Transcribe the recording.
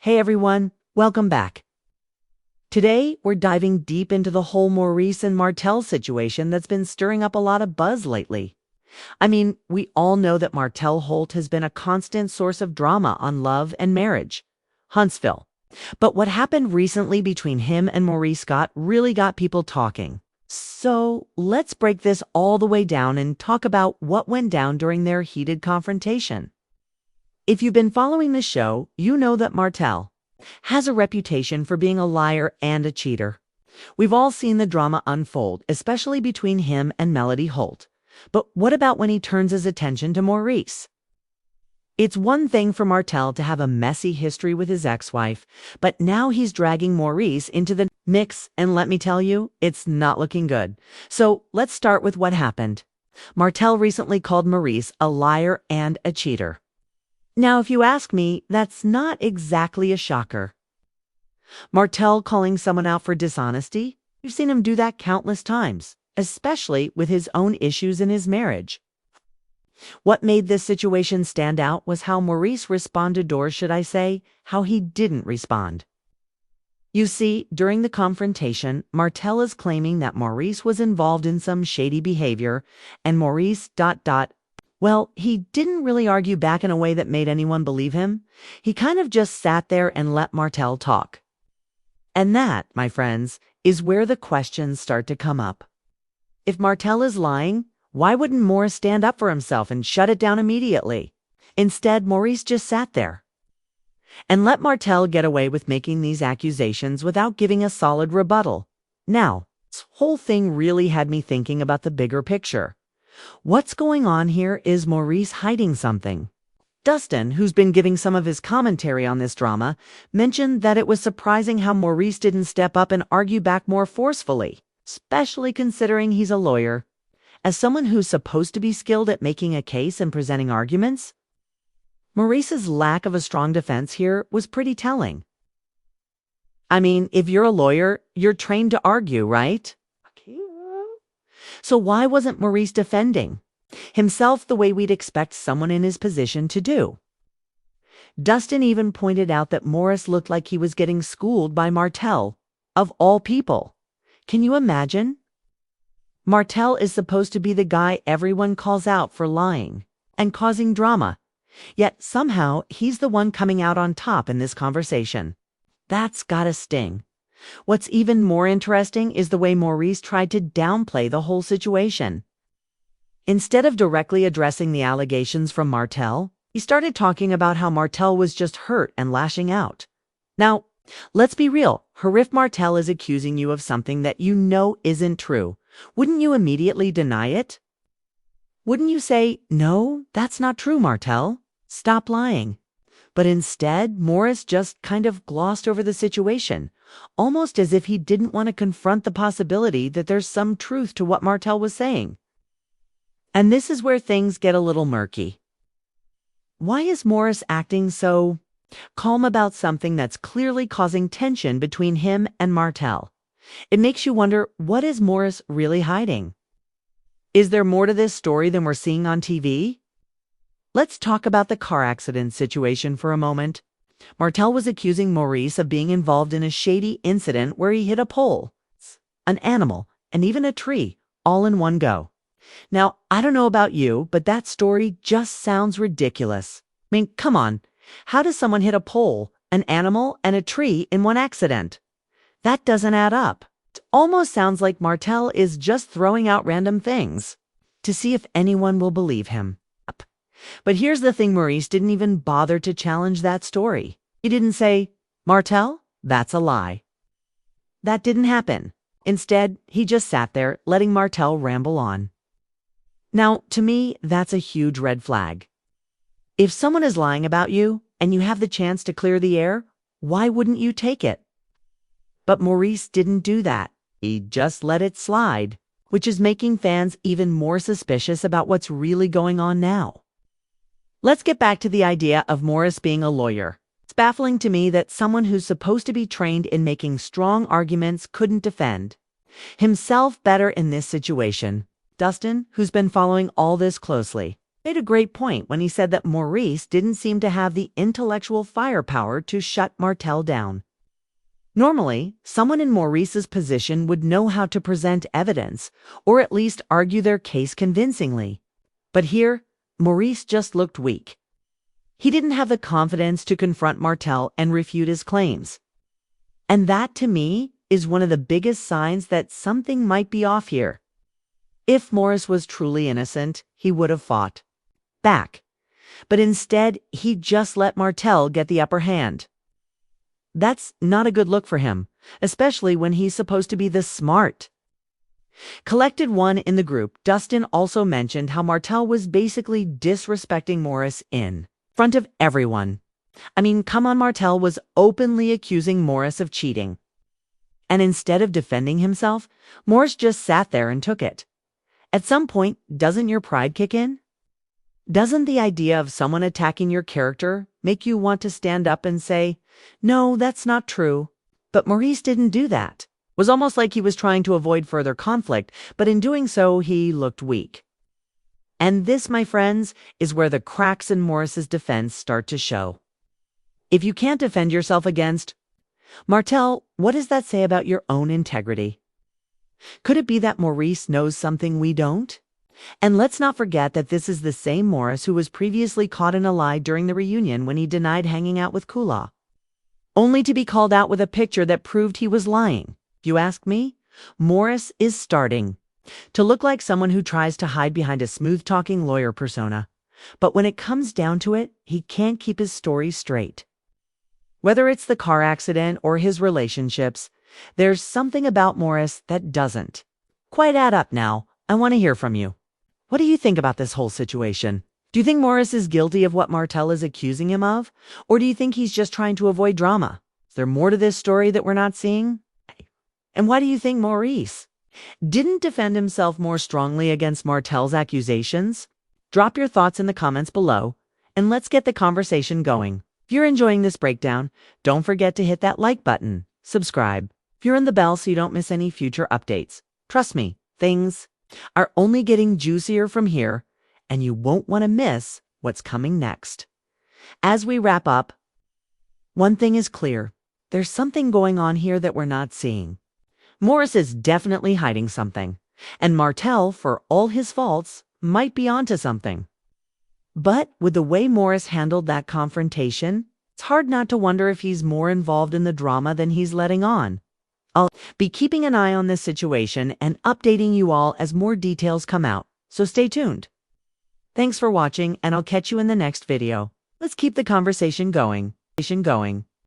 Hey everyone, welcome back. Today, we're diving deep into the whole Maurice and Martell situation that's been stirring up a lot of buzz lately. I mean, we all know that Martell Holt has been a constant source of drama on love and marriage. Huntsville. But what happened recently between him and Maurice Scott really got people talking. So, let's break this all the way down and talk about what went down during their heated confrontation. If you've been following the show, you know that Martell has a reputation for being a liar and a cheater. We've all seen the drama unfold, especially between him and Melody Holt. But what about when he turns his attention to Maurice? It's one thing for Martell to have a messy history with his ex-wife, but now he's dragging Maurice into the mix, and let me tell you, it's not looking good. So let's start with what happened. Martell recently called Maurice a liar and a cheater. Now, if you ask me, that's not exactly a shocker. Martell calling someone out for dishonesty? You've seen him do that countless times, especially with his own issues in his marriage. What made this situation stand out was how Maurice responded, or should I say, how he didn't respond. You see, during the confrontation, Martell is claiming that Maurice was involved in some shady behavior, and Maurice ... Well, he didn't really argue back in a way that made anyone believe him. He kind of just sat there and let Martell talk. And that, my friends, is where the questions start to come up. If Martell is lying, why wouldn't Maurice stand up for himself and shut it down immediately? Instead, Maurice just sat there and let Martell get away with making these accusations without giving a solid rebuttal. Now, this whole thing really had me thinking about the bigger picture. What's going on here? Is Maurice hiding something? Dustin, who's been giving some of his commentary on this drama, mentioned that it was surprising how Maurice didn't step up and argue back more forcefully, especially considering he's a lawyer. As someone who's supposed to be skilled at making a case and presenting arguments, Maurice's lack of a strong defense here was pretty telling. I mean, if you're a lawyer, you're trained to argue, right? So why wasn't Maurice defending himself the way we'd expect someone in his position to do? Dustin even pointed out that Maurice looked like he was getting schooled by Martell, of all people. Can you imagine? Martell is supposed to be the guy everyone calls out for lying and causing drama, yet somehow he's the one coming out on top in this conversation. That's gotta sting. What's even more interesting is the way Maurice tried to downplay the whole situation. Instead of directly addressing the allegations from Martell, he started talking about how Martell was just hurt and lashing out. Now, let's be real. If Martell is accusing you of something that you know isn't true, wouldn't you immediately deny it? Wouldn't you say, "No, that's not true, Martell. Stop lying"? But instead, Maurice just kind of glossed over the situation, almost as if he didn't want to confront the possibility that there's some truth to what Martell was saying. And this is where things get a little murky. Why is Maurice acting so calm about something that's clearly causing tension between him and Martell? It makes you wonder, what is Maurice really hiding? Is there more to this story than we're seeing on TV? Let's talk about the car accident situation for a moment. Martell was accusing Maurice of being involved in a shady incident where he hit a pole, an animal, and even a tree, all in one go. Now, I don't know about you, but that story just sounds ridiculous. I mean, come on. How does someone hit a pole, an animal, and a tree in one accident? That doesn't add up. It almost sounds like Martell is just throwing out random things to see if anyone will believe him. But here's the thing, Maurice didn't even bother to challenge that story. He didn't say, "Martell, that's a lie." That didn't happen. Instead, he just sat there, letting Martell ramble on. Now, to me, that's a huge red flag. If someone is lying about you, and you have the chance to clear the air, why wouldn't you take it? But Maurice didn't do that. He just let it slide, which is making fans even more suspicious about what's really going on now. Let's get back to the idea of Maurice being a lawyer. It's baffling to me that someone who's supposed to be trained in making strong arguments couldn't defend himself better in this situation. Dustin, who's been following all this closely, made a great point when he said that Maurice didn't seem to have the intellectual firepower to shut Martell down. Normally, someone in Maurice's position would know how to present evidence, or at least argue their case convincingly. But here, Maurice just looked weak. He didn't have the confidence to confront Martell and refute his claims. And that, to me, is one of the biggest signs that something might be off here. If Maurice was truly innocent, he would have fought back. But instead, he just let Martell get the upper hand. That's not a good look for him, especially when he's supposed to be the smart. Collected one in the group, Dustin also mentioned how Martell was basically disrespecting Maurice in front of everyone. I mean, come on, Martell was openly accusing Maurice of cheating. And instead of defending himself, Maurice just sat there and took it. At some point, doesn't your pride kick in? Doesn't the idea of someone attacking your character make you want to stand up and say, "No, that's not true"? But Maurice didn't do that. It was almost like he was trying to avoid further conflict, but in doing so, he looked weak. And this, my friends, is where the cracks in Maurice's defense start to show. If you can't defend yourself against Martell, what does that say about your own integrity? Could it be that Maurice knows something we don't? And let's not forget that this is the same Maurice who was previously caught in a lie during the reunion when he denied hanging out with Kula, only to be called out with a picture that proved he was lying. If you ask me, Maurice is starting to look like someone who tries to hide behind a smooth-talking lawyer persona. But when it comes down to it, he can't keep his story straight. Whether it's the car accident or his relationships, there's something about Maurice that doesn't quite add up now. I want to hear from you. What do you think about this whole situation? Do you think Maurice is guilty of what Martell is accusing him of? Or do you think he's just trying to avoid drama? Is there more to this story that we're not seeing? And why do you think Maurice didn't defend himself more strongly against Martell's accusations? Drop your thoughts in the comments below, and let's get the conversation going. If you're enjoying this breakdown, don't forget to hit that like button, subscribe, if you're in the bell so you don't miss any future updates. Trust me, things are only getting juicier from here, and you won't want to miss what's coming next. As we wrap up, one thing is clear. There's something going on here that we're not seeing. Maurice is definitely hiding something, and Martell, for all his faults, might be onto something. But with the way Maurice handled that confrontation, it's hard not to wonder if he's more involved in the drama than he's letting on. I'll be keeping an eye on this situation and updating you all as more details come out, so stay tuned. Thanks for watching, and I'll catch you in the next video. Let's keep the conversation going.